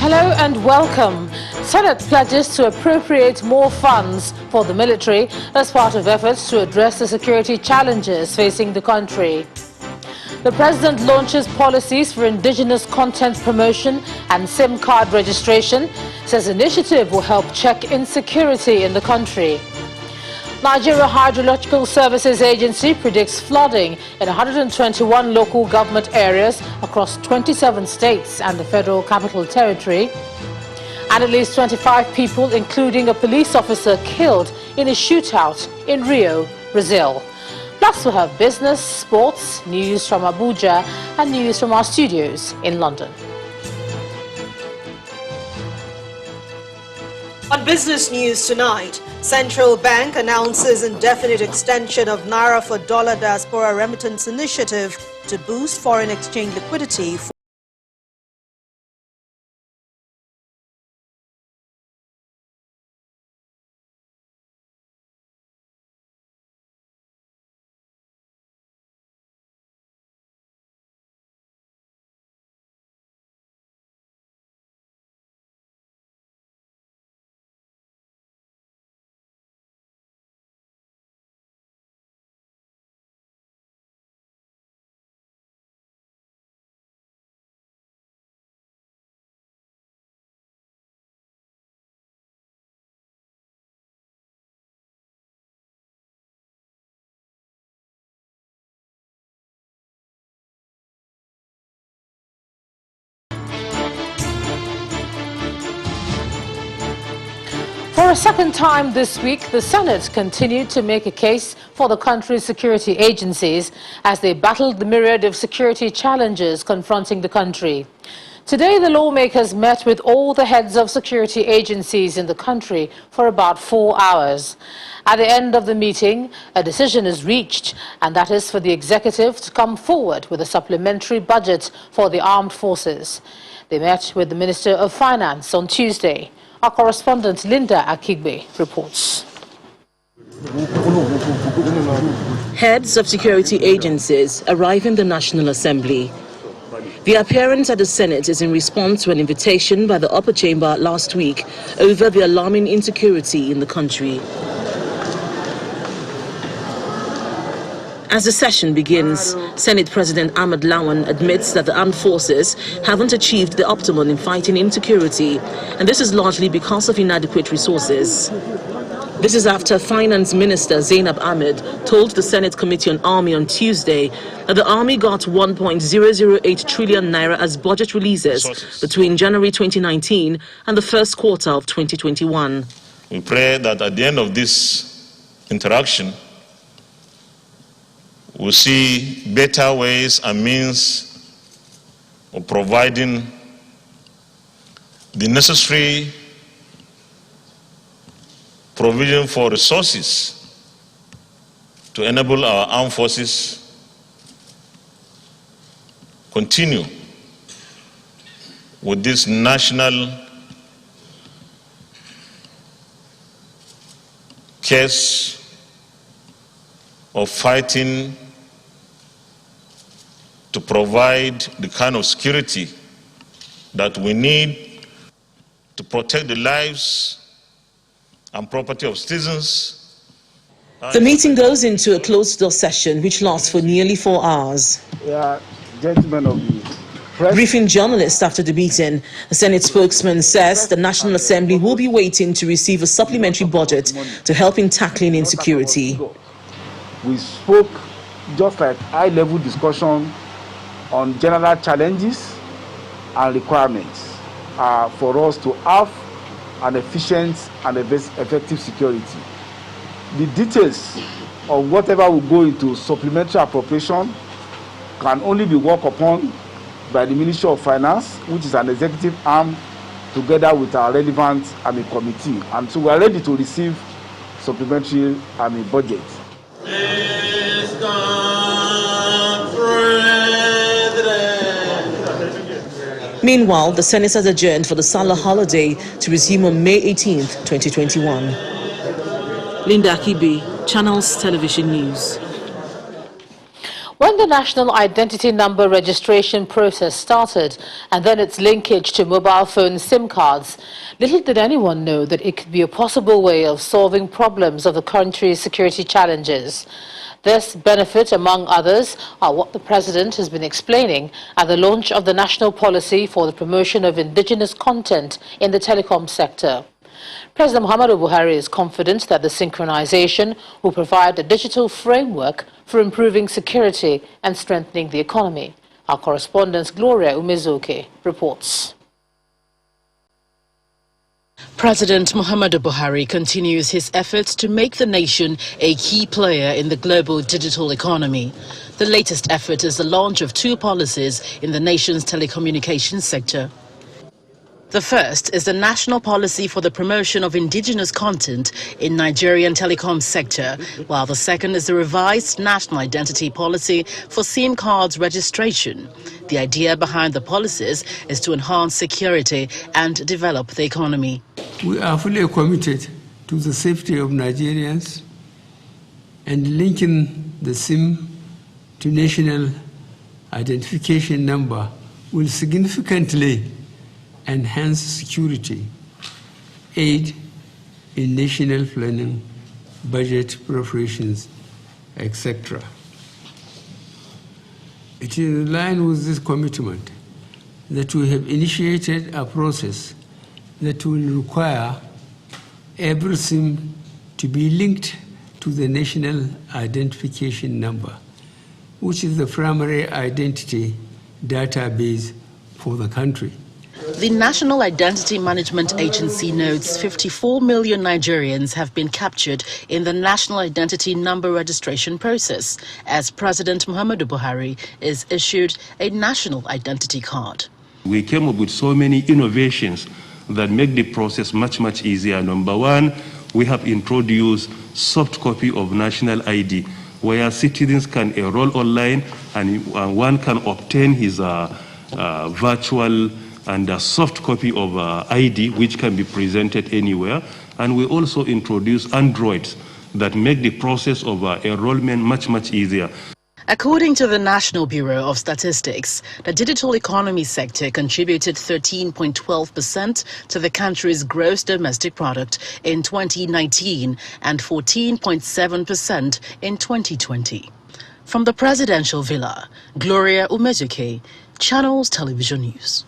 Hello and welcome. Senate pledges to appropriate more funds for the military as part of efforts to address the security challenges facing the country. The President launches policies for indigenous content promotion and SIM card registration, says initiative will help check insecurity in the country. Nigeria Hydrological Services Agency predicts flooding in 121 local government areas across 27 states and the Federal Capital Territory. And at least 25 people, including a police officer, killed in a shootout in Rio, Brazil. Plus we'll have business, sports, news from Abuja and news from our studios in London. On business news tonight, Central Bank announces indefinite extension of Naira for dollar diaspora remittance initiative to boost foreign exchange liquidity. For a second time this week, the Senate continued to make a case for the country's security agencies as they battled the myriad of security challenges confronting the country. Today, the lawmakers met with all the heads of security agencies in the country for about 4 hours. At the end of the meeting, a decision is reached, and that is for the executive to come forward with a supplementary budget for the armed forces. They met with the Minister of Finance on Tuesday. Our correspondent Linda Akigbe reports. Heads of security agencies arrive in the National Assembly. The appearance at the Senate is in response to an invitation by the upper chamber last week over the alarming insecurity in the country. As the session begins, Senate President Ahmed Lawan admits that the armed forces haven't achieved the optimum in fighting insecurity, and this is largely because of inadequate resources. This is after Finance Minister Zainab Ahmed told the Senate Committee on Army on Tuesday that the Army got 1.008 trillion naira as budget releases between January 2019 and the first quarter of 2021. We pray that at the end of this interaction, we'll see better ways and means of providing the necessary provision for resources to enable our armed forces continue with this national case of fighting to provide the kind of security that we need to protect the lives and property of citizens. The meeting goes into a closed-door session which lasts for nearly 4 hours. Gentlemen of the press. Briefing journalists after the meeting, the Senate spokesman says the National Assembly will be waiting to receive a supplementary budget to help in tackling insecurity. We spoke just like high-level discussion on general challenges and requirements for us to have an efficient and effective security. The details of whatever will go into supplementary appropriation can only be worked upon by the Ministry of Finance, which is an executive arm, together with our relevant committee. And so we are ready to receive supplementary budget. Meanwhile, the Senate has adjourned for the Salah holiday to resume on May 18th, 2021. Linda Akibi, Channels Television News. When the national identity number registration process started and then its linkage to mobile phone SIM cards, little did anyone know that it could be a possible way of solving problems of the country's security challenges. This benefit, among others, are what the President has been explaining at the launch of the National Policy for the Promotion of Indigenous Content in the Telecom Sector. President Muhammadu Buhari is confident that the synchronization will provide a digital framework for improving security and strengthening the economy. Our correspondent Gloria Umezuke reports. President Muhammadu Buhari continues his efforts to make the nation a key player in the global digital economy. The latest effort is the launch of 2 policies in the nation's telecommunications sector. The first is the National Policy for the Promotion of Indigenous Content in Nigerian telecom sector, while the second is the revised National Identity Policy for SIM cards registration. The idea behind the policies is to enhance security and develop the economy. We are fully committed to the safety of Nigerians, and linking the SIM to national identification number will significantly enhance security, aid in national planning, budget preparations, etc. It is in line with this commitment that we have initiated a process that will require every SIM to be linked to the national identification number, which is the primary identity database for the country. The National Identity Management Agency notes 54 million Nigerians have been captured in the National Identity Number registration process, as President Muhammadu Buhari is issued a national identity card. We came up with so many innovations that make the process much easier. Number one, we have introduced soft copy of national ID, where citizens can enroll online and one can obtain his virtual and a soft copy of ID, which can be presented anywhere. And we also introduce Androids that make the process of enrollment much easier. According to the National Bureau of Statistics, the digital economy sector contributed 13.12% to the country's gross domestic product in 2019 and 14.7% in 2020. From the presidential villa, Gloria Umezuke, Channels Television News.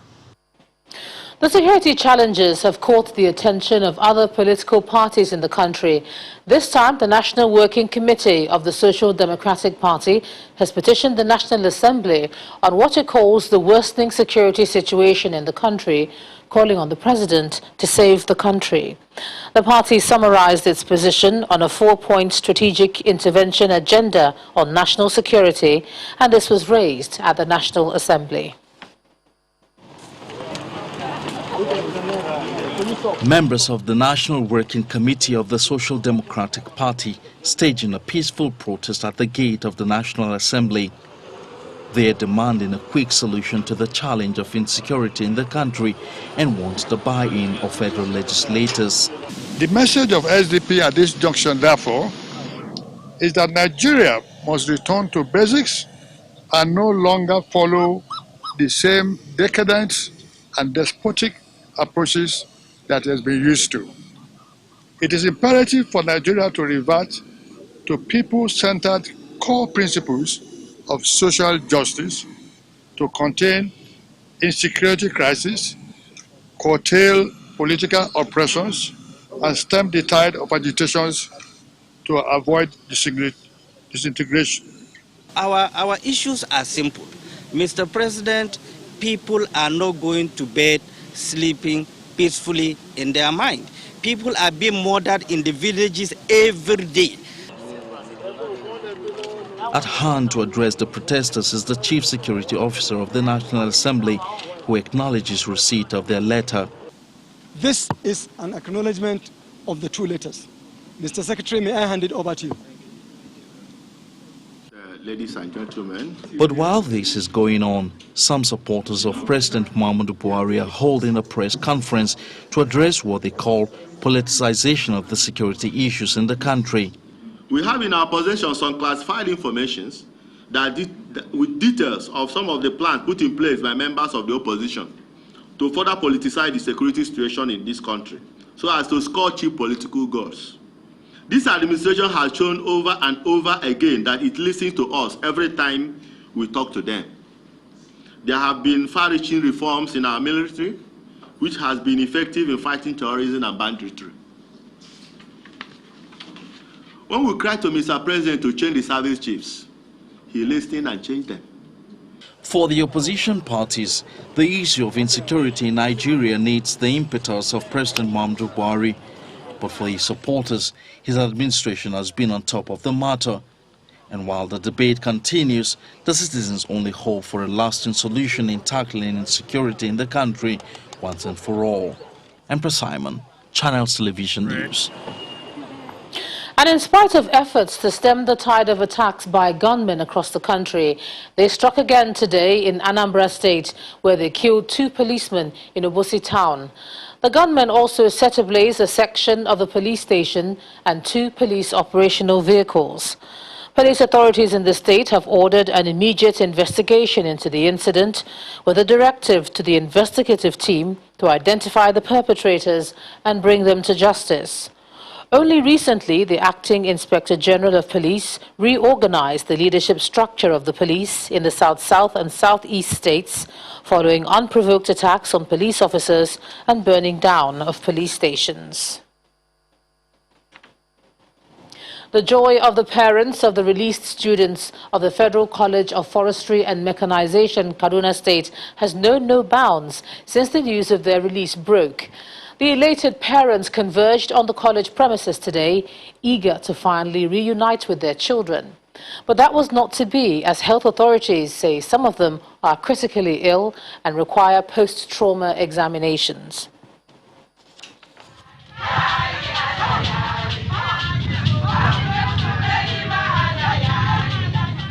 The security challenges have caught the attention of other political parties in the country. This time, the National Working Committee of the Social Democratic Party has petitioned the National Assembly on what it calls the worsening security situation in the country, calling on the President to save the country. The party summarized its position on a 4-point strategic intervention agenda on national security, and this was raised at the National Assembly. Members of the National Working Committee of the Social Democratic Party staging a peaceful protest at the gate of the National Assembly. They are demanding a quick solution to the challenge of insecurity in the country and want the buy-in of federal legislators. The message of SDP at this junction, therefore, is that Nigeria must return to basics and no longer follow the same decadent and despotic approaches that has been used to. It is imperative for Nigeria to revert to people-centered core principles of social justice to contain insecurity crisis, curtail political oppressions, and stem the tide of agitations to avoid disintegration. Our issues are simple. Mr. President, people are not going to bed sleeping peacefully in their mind. People are being murdered in the villages every day. At hand to address the protesters is the Chief Security Officer of the National Assembly, who acknowledges receipt of their letter. This is an acknowledgement of the 2 letters. Mr. Secretary, may I hand it over to you? Ladies and gentlemen. But while this is going on, some supporters of President Muhammadu Buhari are holding a press conference to address what they call politicization of the security issues in the country. We have in our possession some classified information that with details of some of the plans put in place by members of the opposition to further politicize the security situation in this country so as to score cheap political goals. This administration has shown over and over again that it listens to us every time we talk to them. There have been far-reaching reforms in our military, which has been effective in fighting terrorism and banditry. When we cried to Mr. President to change the service chiefs, he listened and changed them. For the opposition parties, the issue of insecurity in Nigeria needs the impetus of President Muhammadu Buhari. But for his supporters, his administration has been on top of the matter. And while the debate continues, the citizens only hope for a lasting solution in tackling insecurity in the country once and for all. Empress Simon, Channels Television News. And in spite of efforts to stem the tide of attacks by gunmen across the country, they struck again today in Anambra State, where they killed 2 policemen in Obosi town. The gunmen also set ablaze a section of the police station and 2 police operational vehicles. Police authorities in the state have ordered an immediate investigation into the incident, with a directive to the investigative team to identify the perpetrators and bring them to justice. Only recently, the Acting Inspector General of Police reorganized the leadership structure of the police in the South-South and South-East states, following unprovoked attacks on police officers and burning down of police stations. The joy of the parents of the released students of the Federal College of Forestry and Mechanization, Kaduna State, has known no bounds since the news of their release broke. The elated parents converged on the college premises today, eager to finally reunite with their children. But that was not to be, as health authorities say some of them are critically ill and require post-trauma examinations.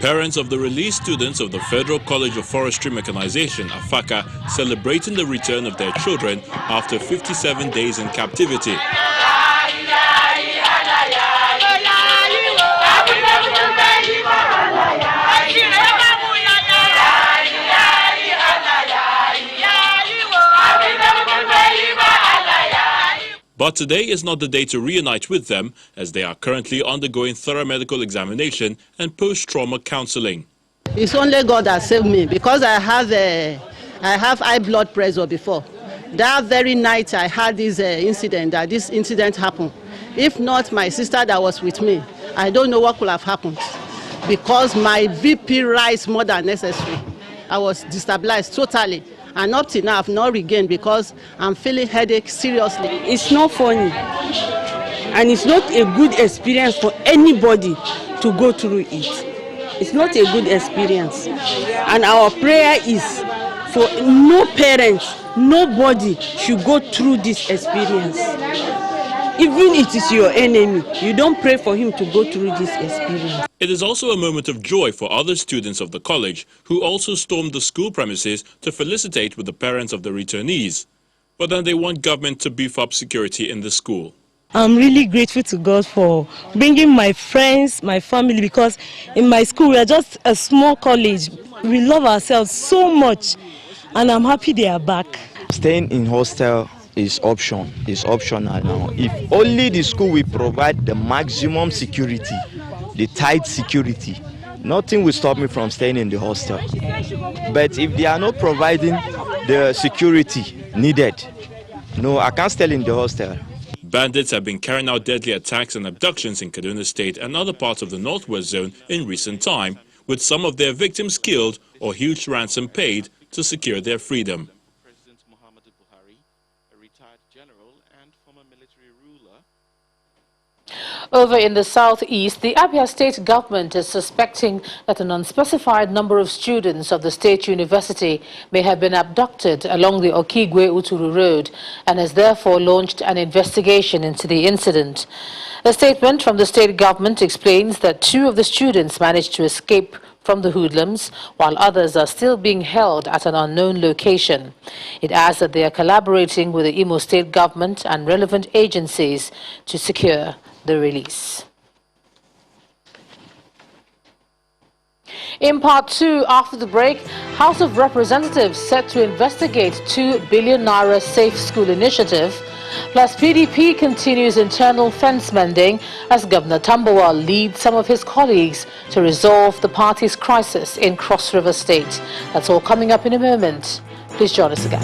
Parents of the released students of the Federal College of Forestry Mechanization, AFACA, celebrating the return of their children after 57 days in captivity. But today is not the day to reunite with them, as they are currently undergoing thorough medical examination and post-trauma counseling. It's only God that saved me, because I have high blood pressure before. That very night I had this incident happened. If not my sister that was with me, I don't know what could have happened, because my BP rise more than necessary. I was destabilized totally. And up till now, I've not regained because I'm feeling headache seriously. It's not funny, and it's not a good experience for anybody to go through it. It's not a good experience. And our prayer is for no parents, nobody should go through this experience. Even if it is your enemy, you don't pray for him to go through this experience. It is also a moment of joy for other students of the college who also stormed the school premises to felicitate with the parents of the returnees. But then they want government to beef up security in the school. I'm really grateful to God for bringing my friends, my family, because in my school we are just a small college. We love ourselves so much, and I'm happy they are back. Staying in hostel is optional now. If only the school will provide the maximum security, the tight security, nothing will stop me from staying in the hostel. But if they are not providing the security needed, no, I can't stay in the hostel. Bandits have been carrying out deadly attacks and abductions in Kaduna State and other parts of the Northwest Zone in recent time, with some of their victims killed or huge ransom paid to secure their freedom. Over in the southeast, the Abia State government is suspecting that an unspecified number of students of the state university may have been abducted along the Okigwe-Uturu Road and has therefore launched an investigation into the incident. A statement from the state government explains that 2 of the students managed to escape from the hoodlums, while others are still being held at an unknown location. It adds that they are collaborating with the Imo State government and relevant agencies to secure the release. In part 2, after the break, House of Representatives set to investigate 2 billion naira Safe School initiative, plus PDP continues internal fence mending as Governor Tambuwal leads some of his colleagues to resolve the party's crisis in Cross River State. That's all coming up in a moment. Please join us again.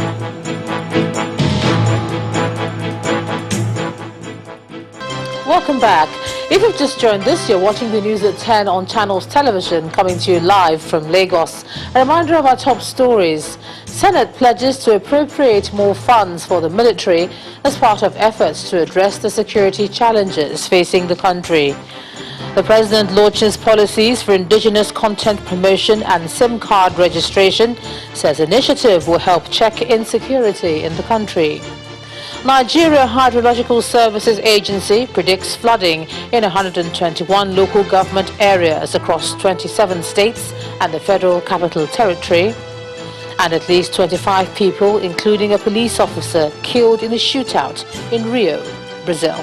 Welcome back. If you've just joined us, you're watching the news at 10 on Channels Television, coming to you live from Lagos. A reminder of our top stories. Senate pledges to appropriate more funds for the military as part of efforts to address the security challenges facing the country. The President launches policies for indigenous content promotion and SIM card registration, says initiative will help check insecurity in the country. Nigeria Hydrological Services Agency predicts flooding in 121 local government areas across 27 states and the Federal Capital Territory. And at least 25 people, including a police officer, killed in a shootout in Rio, Brazil.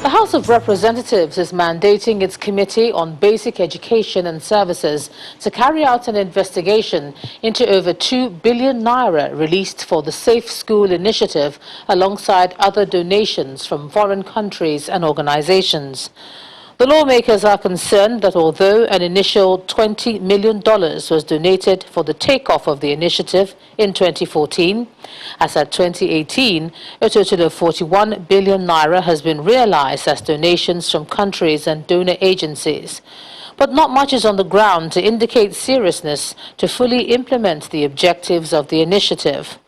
The House of Representatives is mandating its Committee on Basic Education and Services to carry out an investigation into over 2 billion naira released for the Safe School initiative alongside other donations from foreign countries and organizations. The lawmakers are concerned that although an initial $20 million was donated for the takeoff of the initiative in 2014, as at 2018, a total of 41 billion naira has been realized as donations from countries and donor agencies. But not much is on the ground to indicate seriousness to fully implement the objectives of the initiative.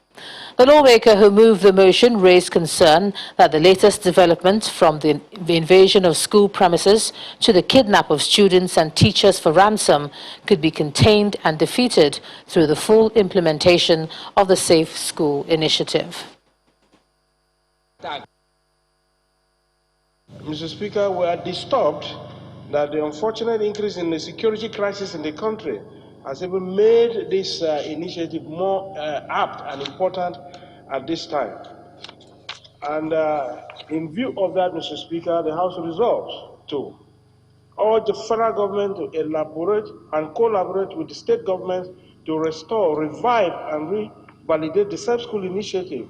The lawmaker who moved the motion raised concern that the latest development from the invasion of school premises to the kidnap of students and teachers for ransom could be contained and defeated through the full implementation of the Safe School initiative. Mr. Speaker, we are disturbed that the unfortunate increase in the security crisis in the country has even made this initiative more apt and important at this time. And in view of that, Mr. Speaker, the House resolves to urge the federal government to elaborate and collaborate with the state governments to restore, revive, and revalidate the Safe School initiative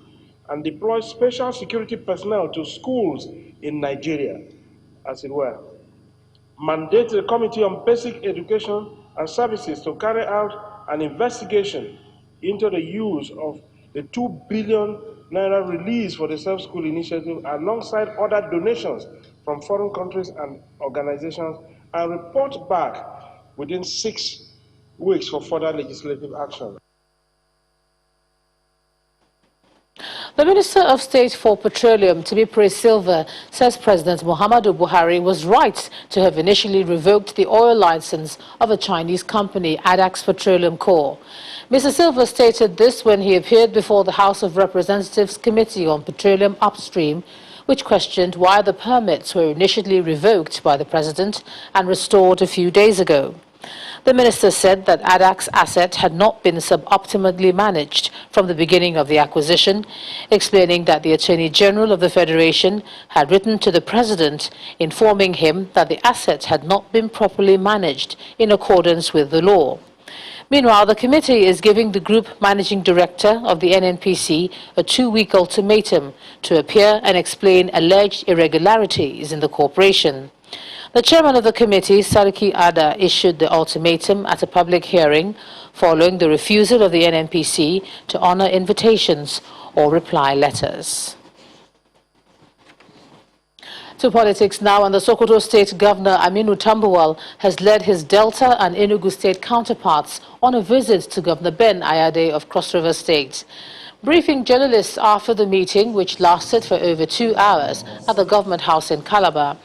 and deploy special security personnel to schools in Nigeria, as it were. Mandate the Committee on Basic Education and Services to carry out an investigation into the use of the 2 billion naira release for the Safe School initiative alongside other donations from foreign countries and organizations, and report back within 6 weeks for further legislative action. The Minister of State for Petroleum, Temipire Silva, says President Muhammadu Buhari was right to have initially revoked the oil license of a Chinese company, Adax Petroleum Co. Mr. Silva stated this when he appeared before the House of Representatives Committee on Petroleum Upstream, which questioned why the permits were initially revoked by the President and restored a few days ago. The minister said that Adax's asset had not been suboptimally managed from the beginning of the acquisition, explaining that the Attorney General of the Federation had written to the President informing him that the asset had not been properly managed in accordance with the law. Meanwhile, the committee is giving the Group Managing Director of the NNPC a 2-week ultimatum to appear and explain alleged irregularities in the corporation. The chairman of the committee, Sariki Ada, issued the ultimatum at a public hearing following the refusal of the NNPC to honor invitations or reply letters. To politics now, and the Sokoto State Governor Aminu Tambuwal has led his Delta and Enugu State counterparts on a visit to Governor Ben Ayade of Cross River State. Briefing journalists after the meeting, which lasted for over 2 hours at the Government House in Calabar,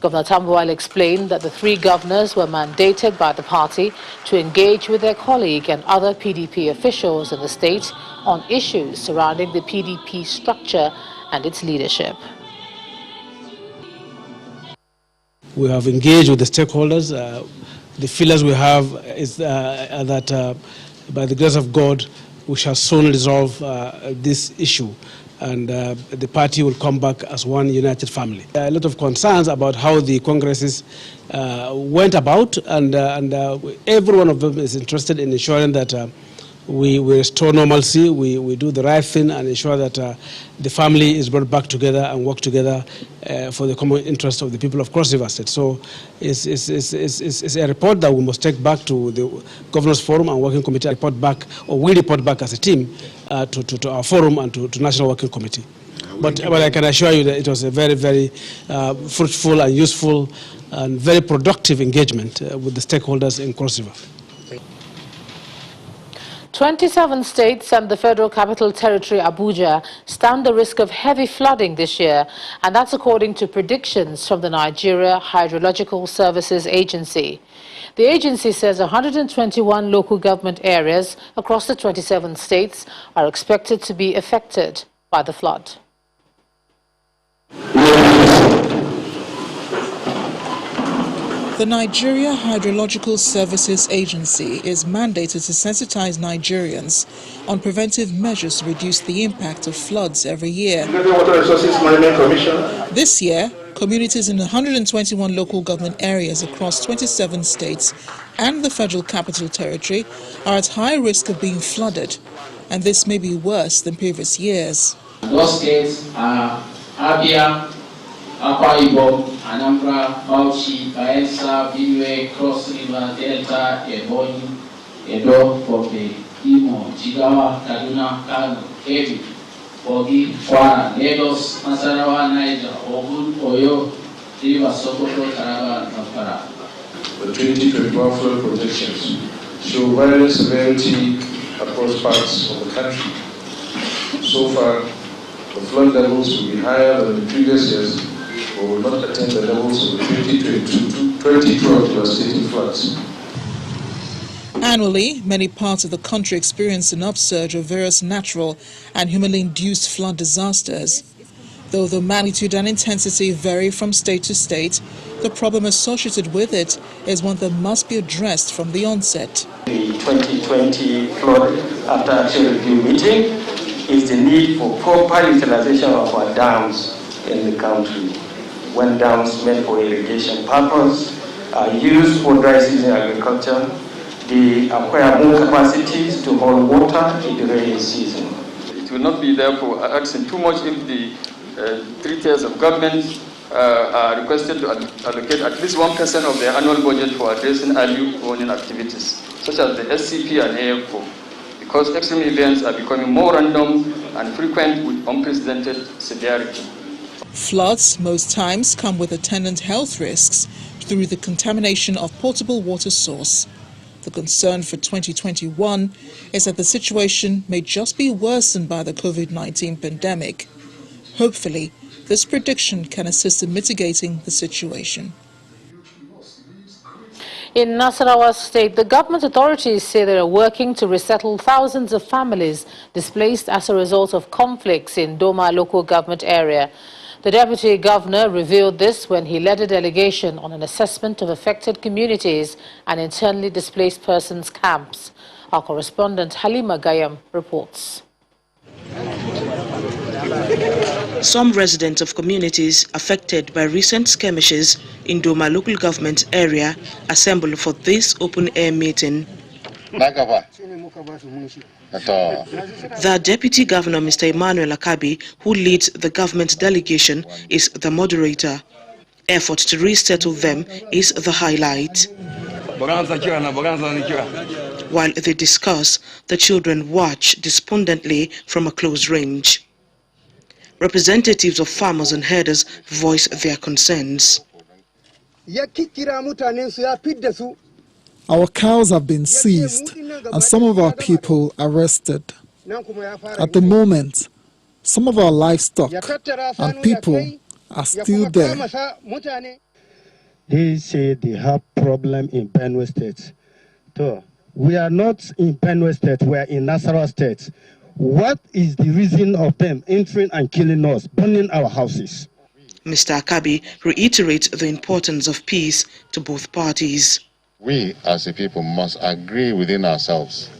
Governor Tambuwal explained that the 3 governors were mandated by the party to engage with their colleague and other PDP officials in the state on issues surrounding the PDP structure and its leadership. We have engaged with the stakeholders. The feelers we have is that by the grace of God, we shall soon resolve this issue. and the party will come back as one united family. A lot of concerns about how the congresses went about, and every one of them is interested in ensuring that we restore normalcy, we do the right thing and ensure that the family is brought back together and work together for the common interest of the people of Cross River State. So it's a report that we must take back to the Governors Forum and Working Committee, report back, or we report back as a team to our forum and to National Working Committee. But I can assure you that it was a very, very fruitful and useful and very productive engagement with the stakeholders in Cross River. 27 states and the Federal Capital Territory, Abuja, stand the risk of heavy flooding this year, and that's according to predictions from the Nigeria Hydrological Services Agency. The agency says 121 local government areas across the 27 states are expected to be affected by the flood. The Nigeria Hydrological Services Agency is mandated to sensitize Nigerians on preventive measures to reduce the impact of floods every year. This year, communities in 121 local government areas across 27 states and the Federal Capital Territory are at high risk of being flooded, and this may be worse than previous years. Those states are Abia, Akwa Ibom, Anambra, Bauchi, Bayelsa, Benue, Cross River, Delta, Ebonyi, Edo, Kobe, Imo, Jigawa, Kaduna, Kano, Kebbi, Kogi, Kwara, Lagos, Nasarawa, Niger, Ogun, Oyo, Rivers, Sokoto, Taraba, and Zamfara. The 2021 flood projections show various severity across parts of the country. So far, the flood levels will be higher than the previous years, but will not attain the levels of the 2012 devastating floods. Annually, many parts of the country experience an upsurge of various natural and humanly induced flood disasters. Though the magnitude and intensity vary from state to state, the problem associated with it is one that must be addressed from the onset. The 2020 flood after action review meeting is the need for proper utilization of our dams in the country. When dams meant for irrigation purpose are used for dry season agriculture, they acquire more capacities to hold water in the rainy season. It will not be therefore asking too much if the 3 tiers of government are requested to allocate at least 1% of their annual budget for addressing early warning activities, such as the SCP and AFO, because extreme events are becoming more random and frequent with unprecedented severity. Floods most times come with attendant health risks through the contamination of potable water source. The concern for 2021 is that the situation may just be worsened by the COVID-19 pandemic. Hopefully, this prediction can assist in mitigating the situation. In Nasarawa State, the government authorities say they are working to resettle thousands of families displaced as a result of conflicts in Doma local government area. The Deputy Governor revealed this when he led a delegation on an assessment of affected communities and internally displaced persons camps. Our correspondent Halima Gayam reports. Some residents of communities affected by recent skirmishes in Doma local government area assembled for this open-air meeting. The Deputy Governor, Mr. Emmanuel Akabi, who leads the government delegation, is the moderator. Effort to resettle them is the highlight. While they discuss, the children watch despondently from a close range. Representatives of farmers and herders voice their concerns. Our cows have been seized and some of our people arrested. At the moment, some of our livestock and people are still there. They say they have problem in Benue State. So, we are not in Benue State, we are in Nasarawa State. What is the reason of them entering and killing us, burning our houses? Mr. Akabi reiterates the importance of peace to both parties. We as a people must agree within ourselves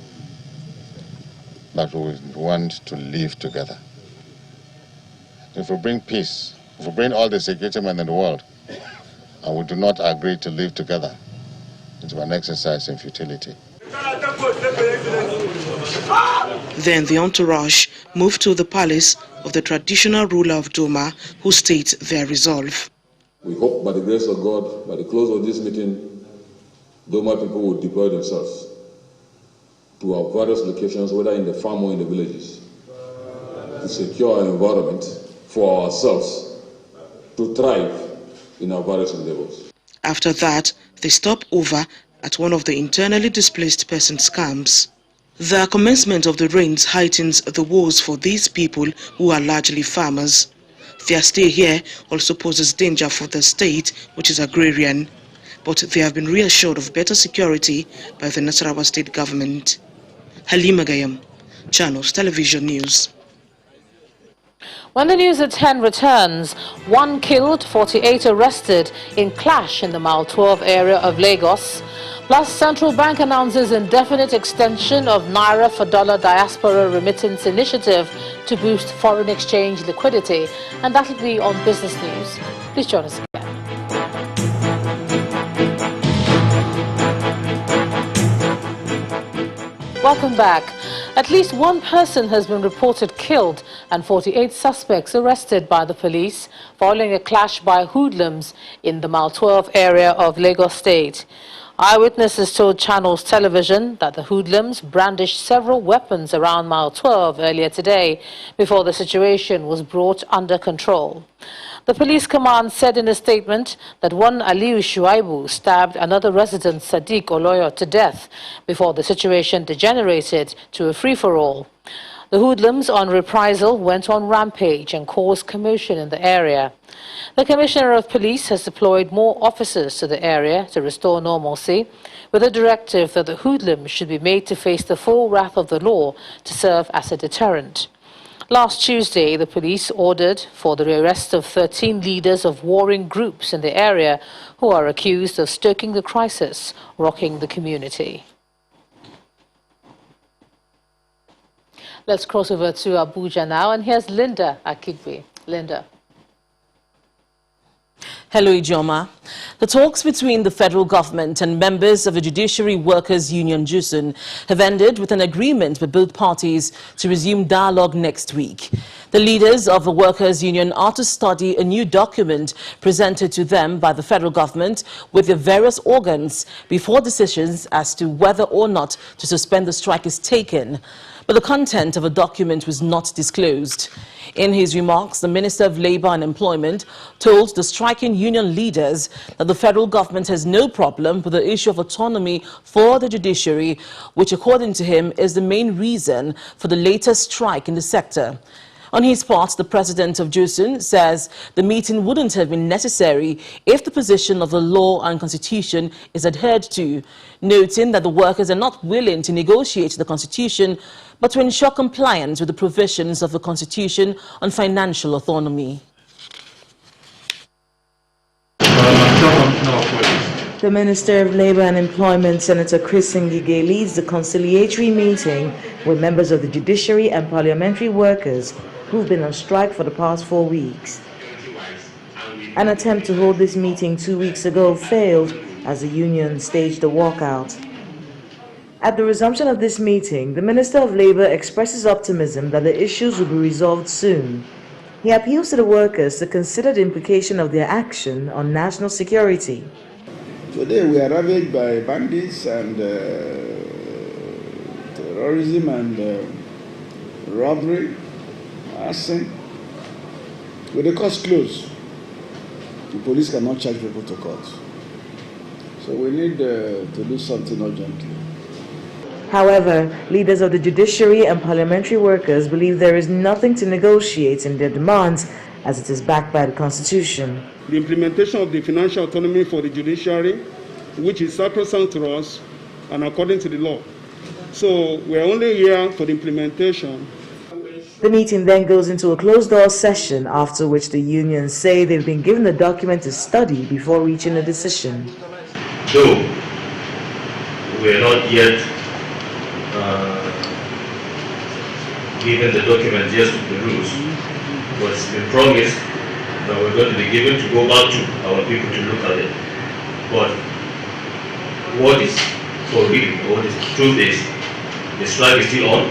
that we want to live together. if we bring peace, if we bring all the security men in the world, and we do not agree to live together, it's an exercise in futility. Then the entourage moved to the palace of the traditional ruler of Doma, who states their resolve. We hope by the grace of God, by the close of this meeting, Doma people will deploy themselves to our various locations, whether in the farm or in the villages, to secure our environment for ourselves to thrive in our various endeavors. After that, they stop over at one of the internally displaced persons camps. The commencement of the rains heightens the woes for these people who are largely farmers. Their stay here also poses danger for the state, which is agrarian, but they have been reassured of better security by the Nasarawa state government. Halima Gayam, Channels Television News. When the news at 10 returns, 1 killed, 48 arrested in clash in the Mile 12 area of Lagos. Plus, Central Bank announces indefinite extension of Naira for dollar diaspora remittance initiative to boost foreign exchange liquidity. And that will be on Business News. Please join us again. Welcome back. At least one person has been reported killed and 48 suspects arrested by the police following a clash by hoodlums in the Mile 12 area of Lagos State. Eyewitnesses told Channels Television that the hoodlums brandished several weapons around Mile 12 earlier today before the situation was brought under control. The police command said in a statement that one Aliu Shuaibu stabbed another resident, Sadiq Oloyo, to death before the situation degenerated to a free-for-all. The hoodlums on reprisal went on rampage and caused commotion in the area. The Commissioner of Police has deployed more officers to the area to restore normalcy, with a directive that the hoodlums should be made to face the full wrath of the law to serve as a deterrent. Last Tuesday, the police ordered for the arrest of 13 leaders of warring groups in the area who are accused of stoking the crisis, rocking the community. Let's cross over to Abuja now, and here's Linda Akigbe. Linda. Hello, Ijoma. The talks between the federal government and members of the Judiciary Workers' Union JUSUN have ended with an agreement by both parties to resume dialogue next week. The leaders of the Workers' Union are to study a new document presented to them by the federal government with the various organs before decisions as to whether or not to suspend the strike is taken. But the content of the document was not disclosed. In his remarks, the Minister of Labour and Employment told the striking union leaders that the federal government has no problem with the issue of autonomy for the judiciary, which according to him is the main reason for the latest strike in the sector. On his part, the president of JUSUN says the meeting wouldn't have been necessary if the position of the law and constitution is adhered to, noting that the workers are not willing to negotiate the constitution, but to ensure compliance with the provisions of the constitution on financial autonomy. The Minister of Labour and Employment, Senator Chris Ngige, leads the conciliatory meeting with members of the judiciary and parliamentary workers who've been on strike for the past 4 weeks. An attempt to hold this meeting 2 weeks ago failed as the union staged a walkout. At the resumption of this meeting, the Minister of Labour expresses optimism that the issues will be resolved soon. He appeals to the workers to consider the implication of their action on national security. Today we are ravaged by bandits and terrorism and robbery, arson. With the courts closed, the police cannot charge people to court. So we need to do something urgently. However, leaders of the judiciary and parliamentary workers believe there is nothing to negotiate in their demands as it is backed by the Constitution. The implementation of the financial autonomy for the judiciary, which is sacrosanct to us and according to the law. So we're only here for the implementation. The meeting then goes into a closed-door session, after which the unions say they've been given the document to study before reaching a decision. Though we are not yet given the document, just the rules, was been promised that we're going to be given to go back to our people to look at it. But what is for real, what is the truth is, the strike is still on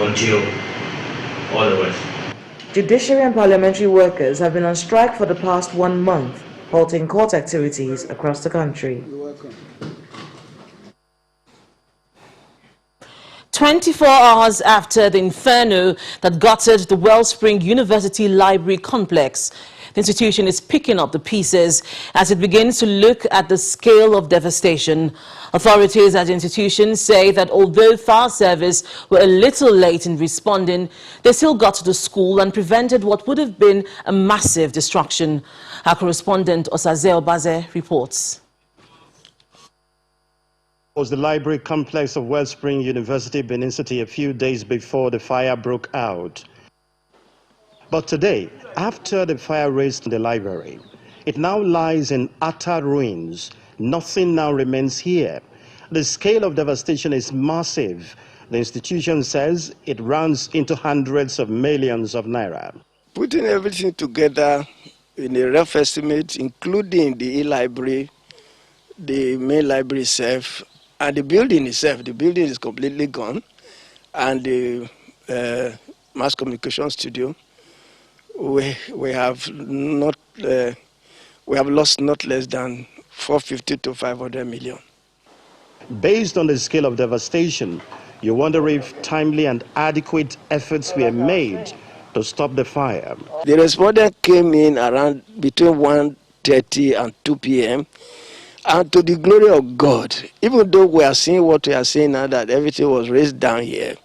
until otherwise. Judiciary and parliamentary workers have been on strike for the past 1 month, halting court activities across the country. 24 hours after the inferno that gutted the Wellspring University Library complex, the institution is picking up the pieces as it begins to look at the scale of devastation. Authorities at the institution say that although fire service were a little late in responding, they still got to the school and prevented what would have been a massive destruction. Our correspondent Osaze Obaze reports. Was the library complex of Wellspring University, Benin City, a few days before the fire broke out. But today, after the fire raged in the library, it now lies in utter ruins. Nothing now remains here. The scale of devastation is massive. The institution says it runs into hundreds of millions of naira. Putting everything together in a rough estimate, including the e-library, the main library itself, and the building itself. The building is completely gone, and the mass communication studio. We have lost not less than 450 to 500 million. Based on the scale of devastation, you wonder if timely and adequate efforts were made to stop the fire. The respondent came in around between 1:30 and 2 p.m. And to the glory of God, even though we are seeing what we are seeing now, that everything was raised down here,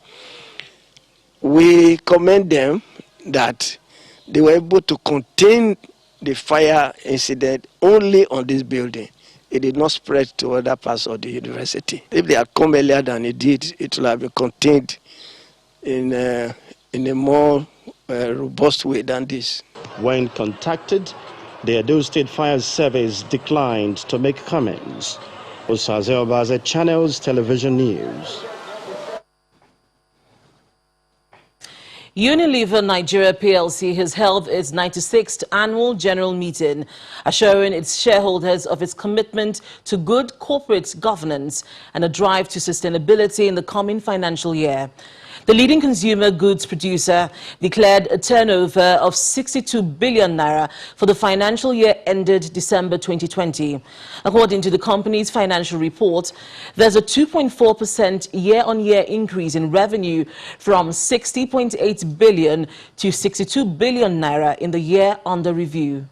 we commend them that they were able to contain the fire incident only on this building. It did not spread to other parts of the university. If they had come earlier than it did, it would have been contained in a more robust way than this. When contacted, the Edo State Fire Service declined to make comments. Osaze Obaze, Channels Television News. Unilever Nigeria PLC has held its 96th annual general meeting, assuring its shareholders of its commitment to good corporate governance and a drive to sustainability in the coming financial year. The leading consumer goods producer declared a turnover of 62 billion naira for the financial year ended December 2020. According to the company's financial report, there's a 2.4% year-on-year increase in revenue from 60.8 billion to 62 billion naira in the year under review.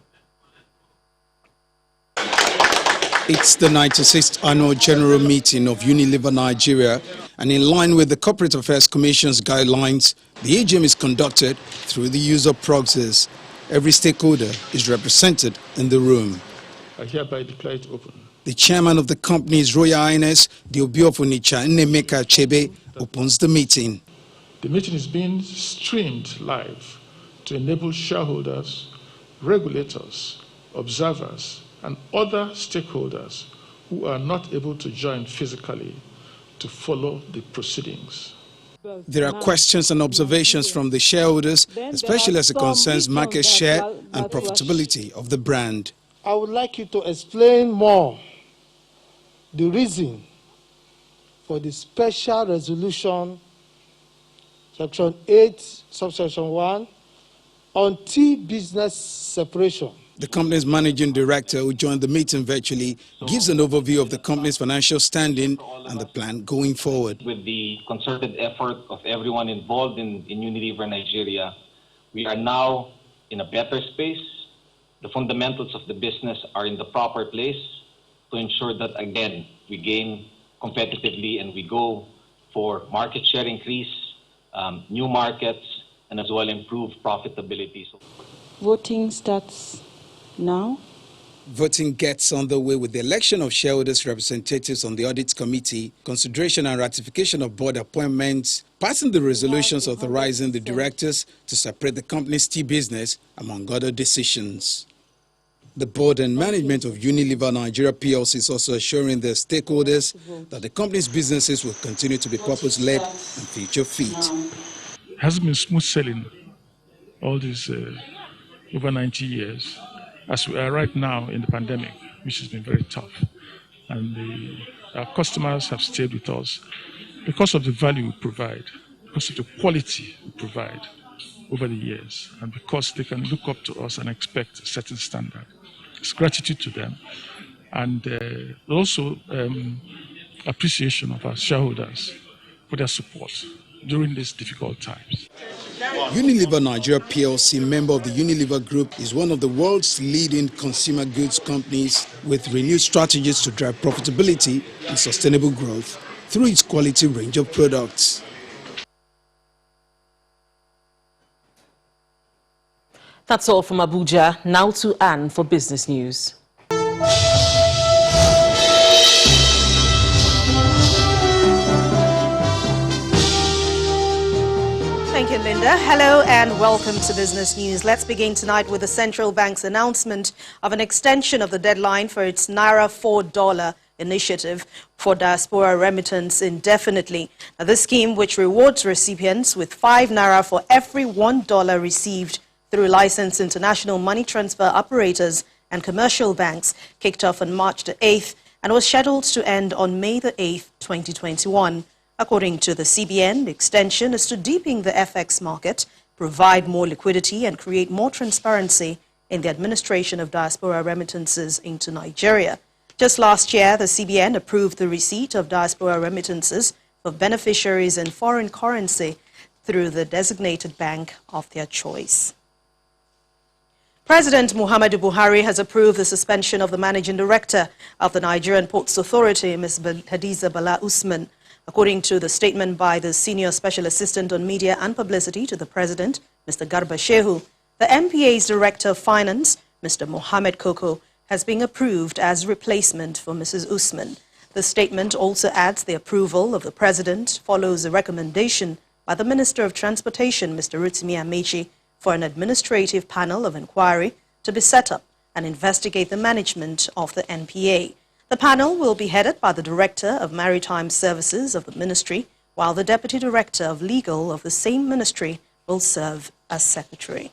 It's the 96th annual general meeting of Unilever Nigeria, and in line with the Corporate Affairs Commission's guidelines, the AGM is conducted through the use of proxies. Every stakeholder is represented in the room. I hereby declare it open. The chairman of the company's Royal Highness, the Obi of Onitsha, Nnemeka Achebe, opens the meeting. The meeting is being streamed live to enable shareholders, regulators, observers, and other stakeholders who are not able to join physically to follow the proceedings. There are questions and observations from the shareholders, especially as it concerns market share and profitability of the brand. I would like you to explain more the reason for the special resolution, Section 8, Subsection 1, on tea business separation. The company's managing director, who joined the meeting virtually, gives an overview of the company's financial standing and the plan going forward. With the concerted effort of everyone involved in Unilever Nigeria, we are now in a better space. The fundamentals of the business are in the proper place to ensure that, again, we gain competitively and we go for market share increase, new markets, and as well improved profitability. Voting starts now. Voting gets underway with the election of shareholders' representatives on the Audit Committee, consideration and ratification of board appointments, passing the resolutions authorizing the directors to separate the company's tea business, among other decisions. The board and management of Unilever Nigeria PLC is also assuring their stakeholders that the company's businesses will continue to be purpose-led and future-fit. Has been smooth sailing all these over 90 years, as we are right now in the pandemic, which has been very tough. And our customers have stayed with us because of the value we provide, because of the quality we provide over the years, and because they can look up to us and expect a certain standard. It's gratitude to them, and also appreciation of our shareholders for their support during these difficult times. Unilever Nigeria PLC, member of the Unilever Group, is one of the world's leading consumer goods companies with renewed strategies to drive profitability and sustainable growth through its quality range of products. That's all from Abuja. Now to Anne for business news. Thank you, Linda. Hello and welcome to Business News. Let's begin tonight with the central bank's announcement of an extension of the deadline for its Naira $4 initiative for diaspora remittance indefinitely. Now, this scheme, which rewards recipients with 5 Naira for every $1 received through licensed international money transfer operators and commercial banks, kicked off on March the 8th and was scheduled to end on May the 8th, 2021. According to the CBN, the extension is to deepen the FX market, provide more liquidity and create more transparency in the administration of diaspora remittances into Nigeria. Just last year, the CBN approved the receipt of diaspora remittances for beneficiaries in foreign currency through the designated bank of their choice. President Muhammadu Buhari has approved the suspension of the managing director of the Nigerian Ports Authority, Ms. Hadiza Bala Usman. According to the statement by the Senior Special Assistant on Media and Publicity to the President, Mr. Garba Shehu, the MPA's Director of Finance, Mr. Mohammed Koko, has been approved as replacement for Mrs. Usman. The statement also adds the approval of the President follows a recommendation by the Minister of Transportation, Mr. Rotimi Amechi, for an administrative panel of inquiry to be set up and investigate the management of the NPA. The panel will be headed by the Director of Maritime Services of the Ministry, while the Deputy Director of Legal of the same Ministry will serve as Secretary.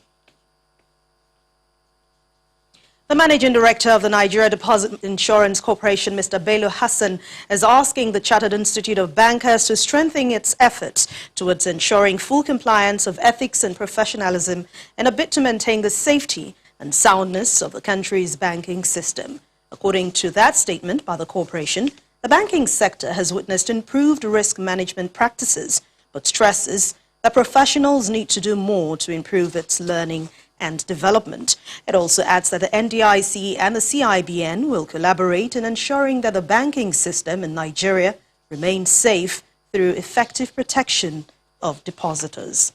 The Managing Director of the Nigeria Deposit Insurance Corporation, Mr. Bello Hassan, is asking the Chartered Institute of Bankers to strengthen its efforts towards ensuring full compliance of ethics and professionalism in a bid to maintain the safety and soundness of the country's banking system. According to that statement by the corporation, the banking sector has witnessed improved risk management practices, but stresses that professionals need to do more to improve its learning and development. It also adds that the NDIC and the CIBN will collaborate in ensuring that the banking system in Nigeria remains safe through effective protection of depositors.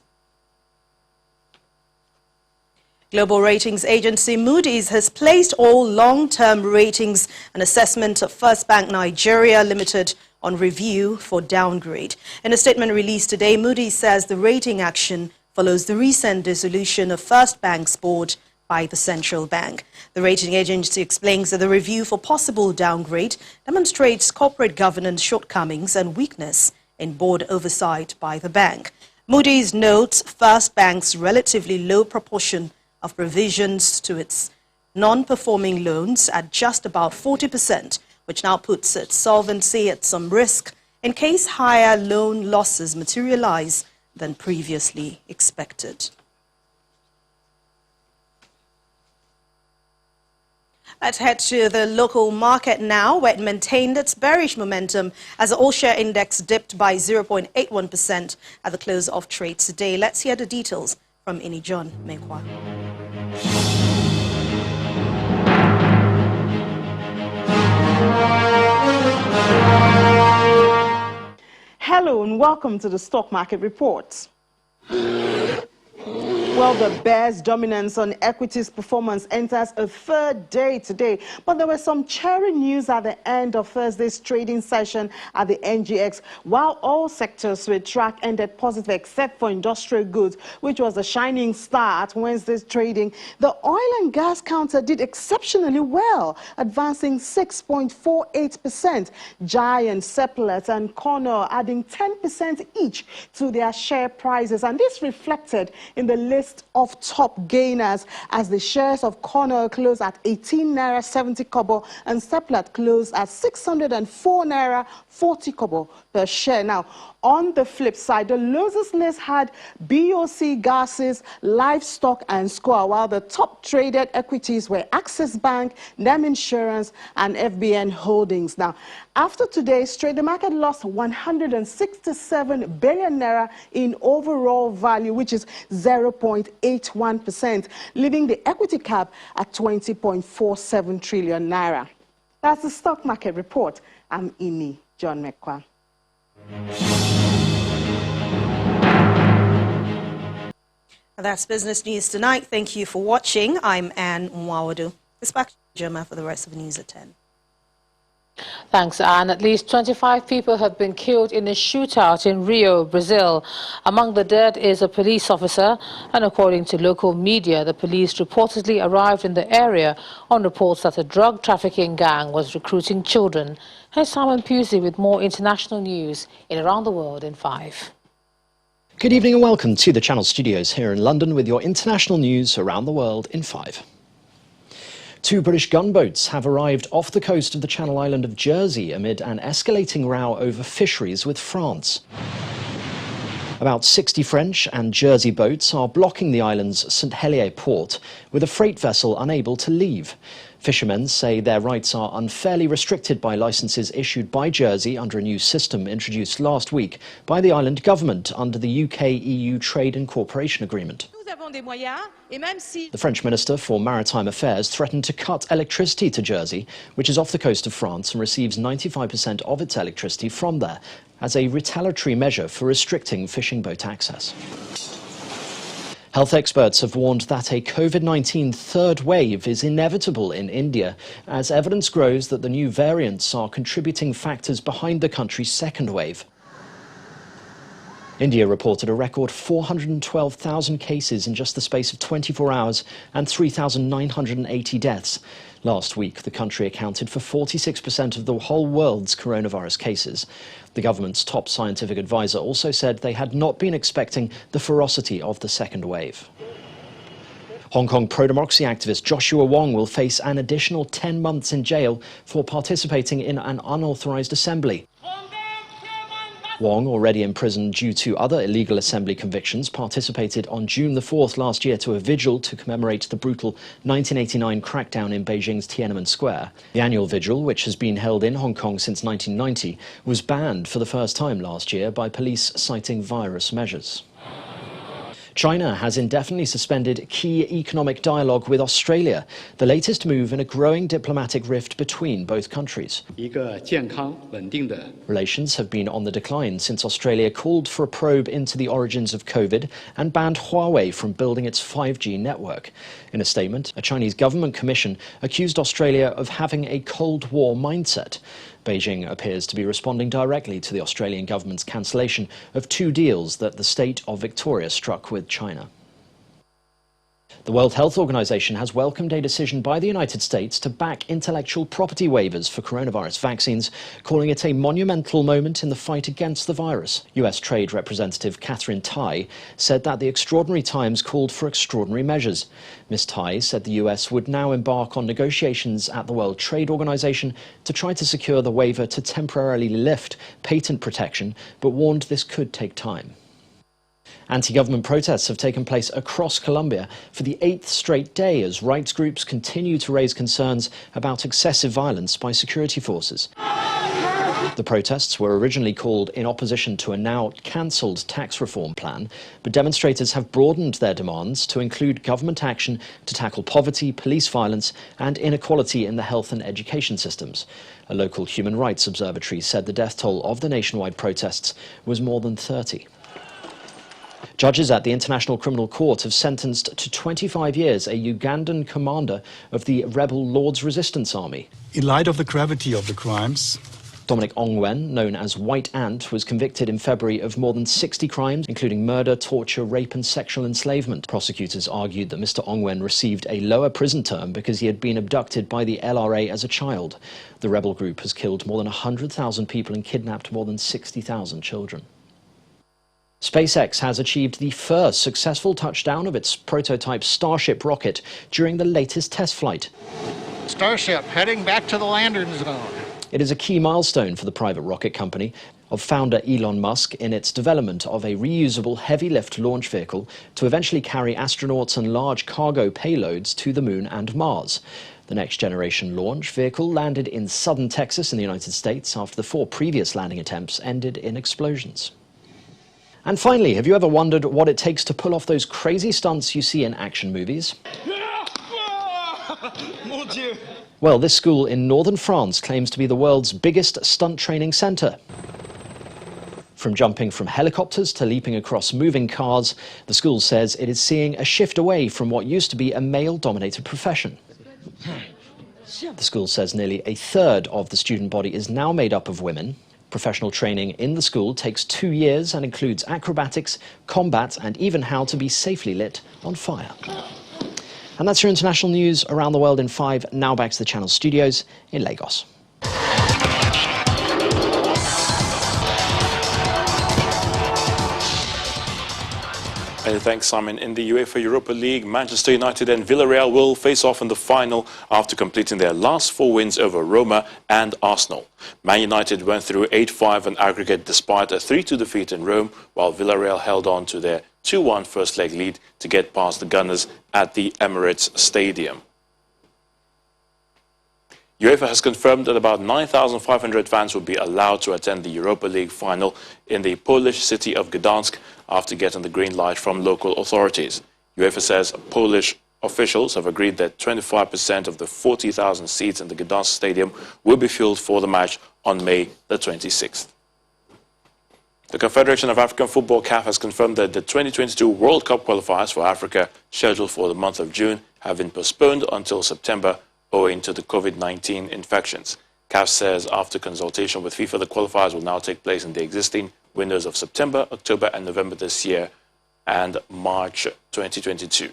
Global ratings agency Moody's has placed all long-term ratings and assessment of First Bank Nigeria Limited on review for downgrade. In a statement released today, Moody's says the rating action follows the recent dissolution of First Bank's board by the central bank. The rating agency explains that the review for possible downgrade demonstrates corporate governance shortcomings and weakness in board oversight by the bank. Moody's notes First Bank's relatively low proportion of provisions to its non-performing loans at just about 40%, which now puts its solvency at some risk in case higher loan losses materialize than previously expected. Let's head to the local market now, where it maintained its bearish momentum as the all-share index dipped by 0.81% at the close of trade today. Let's hear the details from Ini John Mekwa. Hello and welcome to the Stock Market Report. Well, the bear's dominance on equities performance enters a third day today, but there were some cheering news at the end of Thursday's trading session at the NGX. While all sectors with track ended positive except for industrial goods, which was a shining star at Wednesday's trading, the oil and gas counter did exceptionally well, advancing 6.48%. Giant, Seplat and Connor adding 10% each to their share prices, and this reflected in the latest list of top gainers as the shares of corn oil closed at 18 naira 70 kobo and Seplat closed at 604 naira 40 kobo per share. Now, on the flip side, the losers list had BOC Gases, Livestock and Square, while the top traded equities were Access Bank, NEM Insurance and FBN Holdings. Now, after today's trade, the market lost 167 billion naira in overall value, which is 0.81%, leaving the equity cap at 20.47 trillion naira. That's the stock market report. I'm Ini John Mekwa. That's Business News Tonight. Thank you for watching. I'm Anne Mwawadu. It's back to Jema for the rest of the news at 10. Thanks, Anne. At least 25 people have been killed in a shootout in Rio, Brazil. Among the dead is a police officer, and according to local media, the police reportedly arrived in the area on reports that a drug trafficking gang was recruiting children. Here's Simon Pusey with more international news in Around the World in 5. Good evening and welcome to the Channel Studios here in London with your international news around the world in 5. 2 British gunboats have arrived off the coast of the Channel island of Jersey amid an escalating row over fisheries with France. About 60 French and Jersey boats are blocking the island's St Helier port, with a freight vessel unable to leave. Fishermen say their rights are unfairly restricted by licences issued by Jersey under a new system introduced last week by the island government under the UK-EU Trade and Cooperation Agreement. The French Minister for Maritime Affairs threatened to cut electricity to Jersey, which is off the coast of France and receives 95% of its electricity from there, as a retaliatory measure for restricting fishing boat access. Health experts have warned that a COVID-19 third wave is inevitable in India as evidence grows that the new variants are contributing factors behind the country's second wave. India reported a record 412,000 cases in just the space of 24 hours and 3,980 deaths. Last week, the country accounted for 46% of the whole world's coronavirus cases. The government's top scientific advisor also said they had not been expecting the ferocity of the second wave. Hong Kong pro-democracy activist Joshua Wong will face an additional 10 months in jail for participating in an unauthorized assembly. Wong, already in prison due to other illegal assembly convictions, participated on June the 4th last year to a vigil to commemorate the brutal 1989 crackdown in Beijing's Tiananmen Square. The annual vigil, which has been held in Hong Kong since 1990, was banned for the first time last year by police citing virus measures. China has indefinitely suspended key economic dialogue with Australia, the latest move in a growing diplomatic rift between both countries. Relations have been on the decline since Australia called for a probe into the origins of COVID and banned Huawei from building its 5G network. In a statement, a Chinese government commission accused Australia of having a Cold War mindset. Beijing appears to be responding directly to the Australian government's cancellation of 2 deals that the state of Victoria struck with China. The World Health Organization has welcomed a decision by the United States to back intellectual property waivers for coronavirus vaccines, calling it a monumental moment in the fight against the virus. US Trade Representative Catherine Tai said that the extraordinary times called for extraordinary measures. Ms. Tai said the US would now embark on negotiations at the World Trade Organization to try to secure the waiver to temporarily lift patent protection, but warned this could take time. Anti-government protests have taken place across Colombia for the 8th straight day as rights groups continue to raise concerns about excessive violence by security forces. The protests were originally called in opposition to a now cancelled tax reform plan, but demonstrators have broadened their demands to include government action to tackle poverty, police violence and inequality in the health and education systems. A local human rights observatory said the death toll of the nationwide protests was more than 30. Judges at the International Criminal Court have sentenced to 25 years a Ugandan commander of the rebel Lord's Resistance Army. In light of the gravity of the crimes, Dominic Ongwen, known as White Ant, was convicted in February of more than 60 crimes, including murder, torture, rape and sexual enslavement. Prosecutors argued that Mr. Ongwen received a lower prison term because he had been abducted by the LRA as a child. The rebel group has killed more than 100,000 people and kidnapped more than 60,000 children. SpaceX has achieved the first successful touchdown of its prototype Starship rocket during the latest test flight. Starship heading back to the landing zone. It is a key milestone for the private rocket company of founder Elon Musk in its development of a reusable heavy-lift launch vehicle to eventually carry astronauts and large cargo payloads to the Moon and Mars. The next-generation launch vehicle landed in southern Texas in the United States after the 4 previous landing attempts ended in explosions. And finally, have you ever wondered what it takes to pull off those crazy stunts you see in action movies? Well, this school in northern France claims to be the world's biggest stunt training centre. From jumping from helicopters to leaping across moving cars, the school says it is seeing a shift away from what used to be a male-dominated profession. The school says nearly a third of the student body is now made up of women. Professional training in the school takes 2 years and includes acrobatics, combat, and even how to be safely lit on fire. And that's your international news around the world in 5. Now back to the Channel studios in Lagos. Many thanks, Simon. In the UEFA Europa League, Manchester United and Villarreal will face off in the final after completing their last 4 wins over Roma and Arsenal. Man United went through 8-5 on aggregate despite a 3-2 defeat in Rome, while Villarreal held on to their 2-1 first leg lead to get past the Gunners at the Emirates Stadium. UEFA has confirmed that about 9,500 fans will be allowed to attend the Europa League final in the Polish city of Gdansk after getting the green light from local authorities. UEFA says Polish officials have agreed that 25% of the 40,000 seats in the Gdansk stadium will be filled for the match on May the 26th. The Confederation of African Football CAF has confirmed that the 2022 World Cup qualifiers for Africa scheduled for the month of June have been postponed until September owing to the COVID-19 infections. CAF says after consultation with FIFA, the qualifiers will now take place in the existing windows of September, October and November this year and March 2022.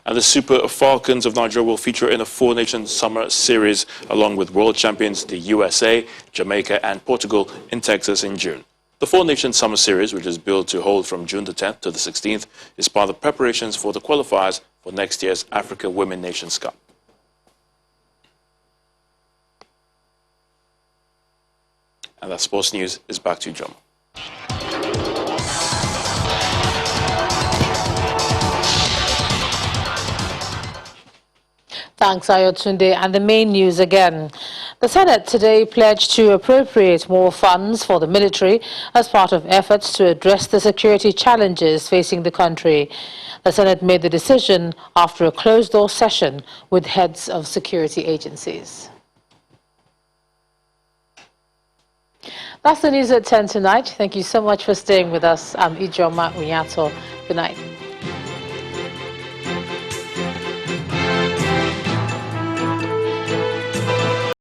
And the Super Falcons of Nigeria will feature in a 4-nation summer series along with world champions the USA, Jamaica and Portugal in Texas in June. The 4-nation summer series, which is billed to hold from June the 10th to the 16th, is part of the preparations for the qualifiers for next year's Africa Women Nations Cup. And that sports news is back to you, John. Thanks, Ayotunde. And the main news again. The Senate today pledged to appropriate more funds for the military as part of efforts to address the security challenges facing the country. The Senate made the decision after a closed-door session with heads of security agencies. That's the news at 10 tonight. Thank you so much for staying with us. I'm Ijoma Unyato. Good night.